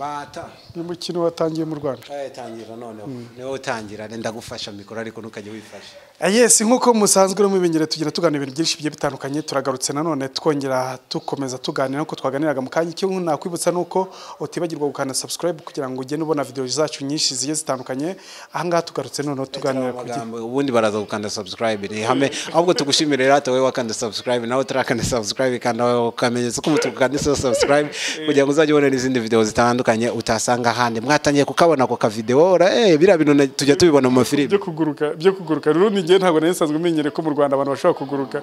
Mbata uyu mukino watangiye mu Rwanda tangira noneho niwe utangira ndagufasha mikoro ariko ntukajye wifasha. Yes, nkuko musanzwe no mubimenyere tugira tugana ibintu byinshi bigiye bitandukanye, turagarutse nanone twongera tukomeza tuganira nko twaganiraga mu kanya. Icyo nakwibutsa nuko utibagirwa gukanda subscribe kugira ngo ugende ubona video zacu nyinshi zigiye zitandukanye. Aha ngaha tugarutse noneho tuganira ubundi baraza gukanda subscribe ni hame, ahubwo tugushimire rata wowe wakanda subscribe nawe turakanda subscribe kandi ukamenyeza ko mutukanda subscribe kugira ngo uzajye ubona n'izindi video zitandukanye utasanga handi. Mwatangiye kukabona ko ka video bira bintu tujya tubibona mu mafilimi byo kuguruka rundi ngiye ntabwo nasanzwe menyere ko mu Rwanda abantu bashobora kuguruka.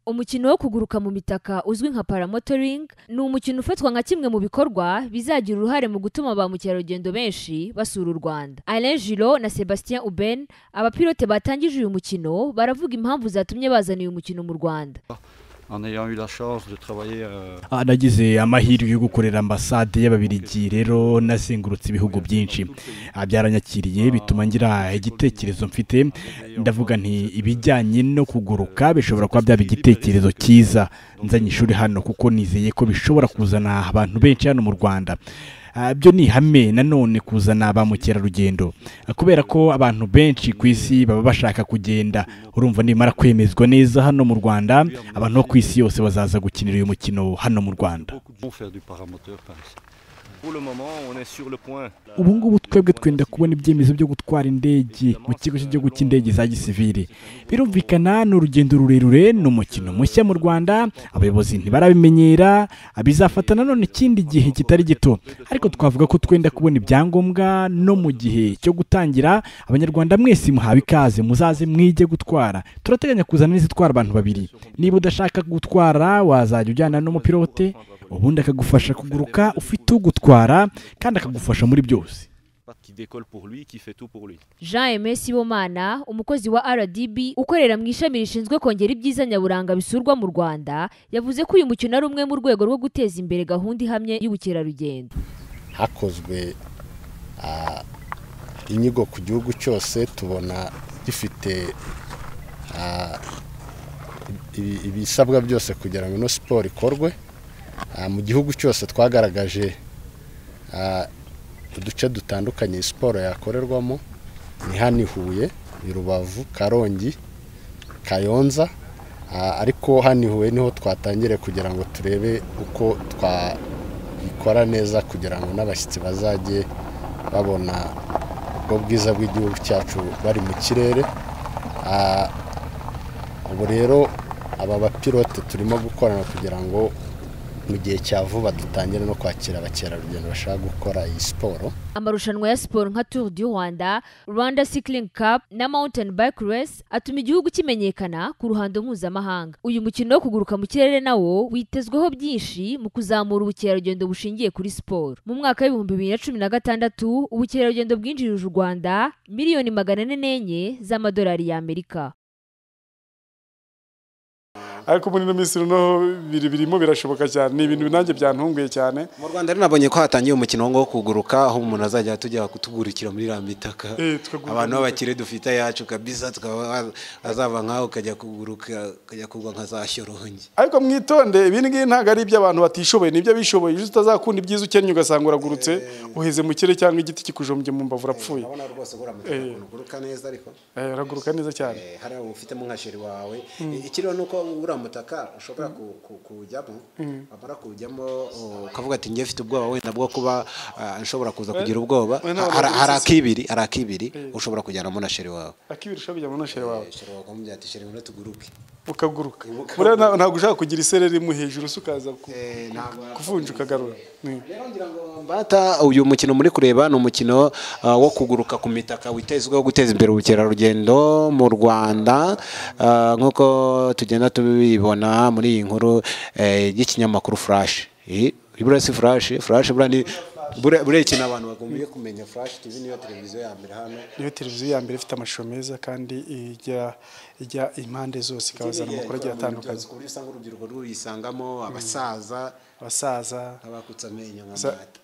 Umukino wo kuguruka mu mitaka uzwi nka paramotoring ni umukino ufatwa nka kimwe mu bikorwa bizagira uruhare mu gutuma ba mukerarugendo benshi basura u Rwanda. Alain Giro na Sebastien Uben, abapilote batangije uyu mukino, baravuga impamvu zatumye bazana uyu mukino mu Rwanda. Nagize amahirwe yo gukorera ambasade y'Ababiligi, rero nasengurutse ibihugu byinshi. Byaranyakiriye bituma ngira igitekerezo mfite, ndavuga nti ibijyanye no kuguruka bishobora kuba byaba igitekerezo cyiza nzanye ishuri hano, kuko nizeye ko bishobora kuzana abantu benshi hano mu Rwanda. Byo ni hame nanone kuzana ba mukerarugendo, kubera ko abantu benshi ku isi baba bashaka kugenda. Urumva nimara kwemezwa neza hano mu Rwanda, abantu bo ku isi yose bazaza gukinira uyu mukino hano mu Rwanda. Ubu ngubu twebwe twenda kubona ibyemezo byo gutwara indege mu kigo cy'igihugu cy'indege za gisivili. Birumvikana ni urugendo rurerure, ni umukino mushya mu Rwanda, abayobozi ntibarabimenyera, bizafata nanone ikindi gihe kitari gito, ariko twavuga ko twenda kubona ibyangombwa no mu gihe cyo gutangira. Abanyarwanda mwese muhawe ikaze, muzaze mwige gutwara. Turateganya kuzana n'izitwara abantu babiri. Niba udashaka gutwara wazajya ujyana n'umupilote, ubundi akagufasha kuguruka ufite ugutwara kandi akagufasha muri byose. Jean Sibomana, umukozi wa RDB ukorera mu ishami rishinzwe kongera ibyiza nyaburanga bisurwa mu Rwanda, yavuze ko uyu mukino ari umwe mu rwego rwo guteza imbere gahunda ihamye y'ubukerarugendo. Hakozwe inyigo ku gihugu cyose, tubona gifite ibisabwa byose kugira ngo ino siporo ikorwe. Mu gihugu cyose twagaragaje uduce dutandukanye siporo yakorerwamo, ni hano i Huye, i Rubavu, Karongi, Kayonza, ariko hano i Huye niho twatangire kugira ngo turebe uko twabikora neza kugira ngo n'abashyitsi bazajye babona ubwo bwiza bw'igihugu cyacu bari mu kirere. Ubu rero aba bapilote turimo gukorana kugira ngo mu gihe cya vuba dutangire no kwakira abakerarugendo bashaka gukora iyi siporo. Amarushanwa ya siporo nka Tour du Rwanda, Rwanda Cycling Cup na Mountain Bike Race atuma igihugu kimenyekana ku ruhando mpuzamahanga. Uyu mukino wo kuguruka mu kirere nawo witezweho byinshi mu kuzamura ubukerarugendo bushingiye kuri siporo. Mu mwaka wa 2016 ubukerarugendo bwinjirije u Rwanda miliyoni 404 z'amadolari y'Amerika. Ariko muri no misiri no birimo birashoboka cyane, ni ibintu nanjye byantunguye cyane. Mu Rwanda nabonye ko hatangiye umukino wo kuguruka, aho umuntu azajya tujya kutugurikira muri ramitaka. Abantu babakire dufite yacu kabisa, tukaba azava nkaho kajya kuguruka, kajya kugwa nka za Shyorongi. Ariko mwitonde, ibindi ngiye ntago ari iby'abantu batishoboye, nibyo bishoboye. Uje utazakunda ibyiza ukennye ugasanga uragurutse uheze mu kirere cyangwa igiti kikujombye mu mbavu urapfuye. Urabona rwose kuguruka neza ariko. Uraguruka neza cyane. Hari ufitemo nka sheri wawe. Ikiriho nuko mutaka ushobora kujyamo, amara kujyamo ukavuga ati ngiye mfite ubwoba wenda bwo kuba nshobora kuza kugira ubwoba. Hari akibiri ushobora kujyanamo na sheri wawe. Akibiri ushobora kujyamo na sheri wawe. Sheri wawe akamubwira ati sheri ngo tuguruke. Ukaguruka. Ntabwo ushaka kugira isereri mu hejuru ukaza kuvunja ukagarura. Rero ngira ngo Mbata, uyu mukino muri kureba ni umukino wo kuguruka ku mitaka witezweho guteza imbere ubukerarugendo mu Rwanda, nkuko tugenda tubibona muri iyi nkuru y'ikinyamakuru Flash. Iburasi Flash burani burekina abantu bagombiye kumenya. Flash TV niyo televiziyo ya mbere hano, niyo televiziyo ya mbere ifite amashusho meza kandi ijya impande zose ikabazana amakuru agiye atandukanye. Kuri usanga urubyiruko ruyisangamo, abasaza abakutsa amenyo nk'amata.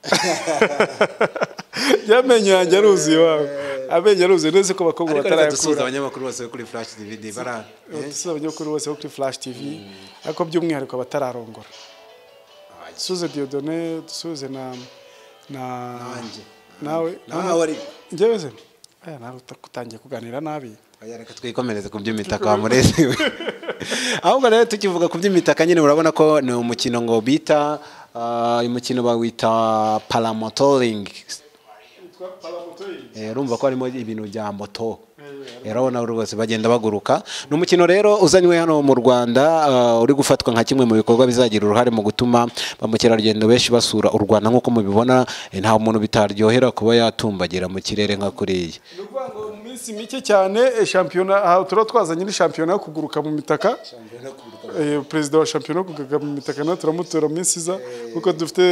Yamenyo yanjye aruzi wawe, amenyo aruzi neze ko bakobwa batarayakura. Dusuza abanyamakuru bose kuri Flash TV bara. Dusuza abanyamakuru bose kuri Flash TV, ariko by'umwihariko batararongora. dusuze Dieudonné dusuze na nanjye nawe nawe ari njyewe se nawe utakutangiye kuganira nabi reka twikomereze ku by'imitaka wa murezi we ahubwo rero tukivuga ku by'imitaka nyine urabona ko ni umukino ngo bita uyu mukino bawita paramotoring urumva ko harimo ibintu bya moto urabona rwose bagenda baguruka ni umukino rero uzanywe hano mu Rwanda uri gufatwa nka kimwe mu bikorwa bizagira uruhare mu gutuma ba mukerarugendo benshi basura u Rwanda nk'uko mubibona nta muntu bitaryohera kuba yatumbagira mu kirere nka kuriya iminsi mike cyane shampiyona aha turo twazanye ni shampiyona yo kuguruka mu mitaka perezida wa shampiyona yo kuguruka mu mitaka na turamutora minsi za kuko dufite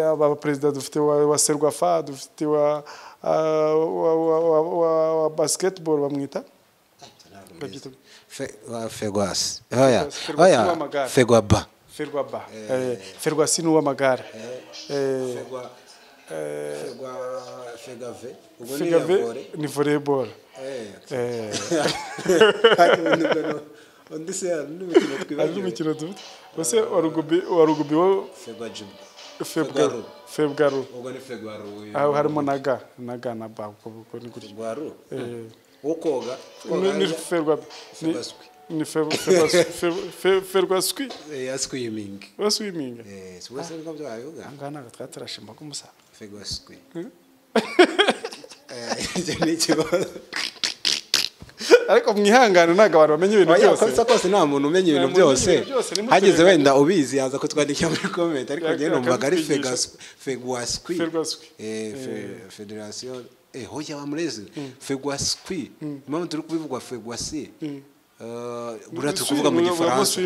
aba perezida dufite wa Serwafa dufite wa basketball bamwita Fegwas Fegwaba Ferwasi n'uwamagare Fegave ni volleyball ari imikino dufite bose wa rugubi wo Febgaru ubwo ni Fegwaru aho harimo naga na ba uko ni gutyo Fegwaru wokoga ni Fegwa ni Ferwaswi swimming wese ngo byayoga ngana twatarashimba ko musa Fegwaswi ni kibazo ariko mwihangane ntago abantu bamenye ibintu byose kose nta muntu umenye ibintu byose hageze wenda ubizi yaza kutwandikira muri comment ariko ngiye numvaga ari Fegwaswi Federation hoya wa murezi Fegwaswi impamvu turi kubivugwa Fegwasi buriya turi kuvuga mu gifaransa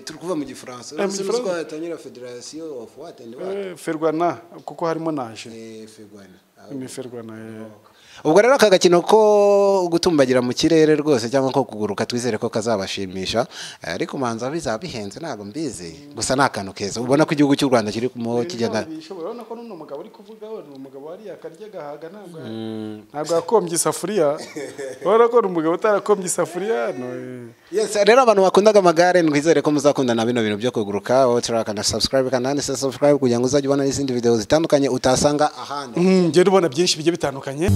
turi kuvuga mu gifaransa twatanyira Federation of what and what Ferwana kuko harimo naje Ferwana ni Ferwana ubwo rero aka gakino ko gutumbagira mu kirere rwose cyangwa ko kuguruka twizere ko kazabashimisha ariko manza bizabihenze ntago mbizi gusa nakantu keza ubona ko igihugu cy'u Rwanda kiri kumo kigenda urabona ko n'uno mugabo uri kuvuga we umugabo wari yakarya gahaga ntabwo yakombye isafuriya urabona ko umugabo utarakombye isafuriya yes rero abantu bakundaga amagare twizere ko muzakunda na bino bintu byo kuguruka wowe turaka na subscribe kandi subscribe kugira ngo uzajye ubona n'izindi video zitandukanye utasanga ahandi ngiye ubona byinshi bigiye bitandukanye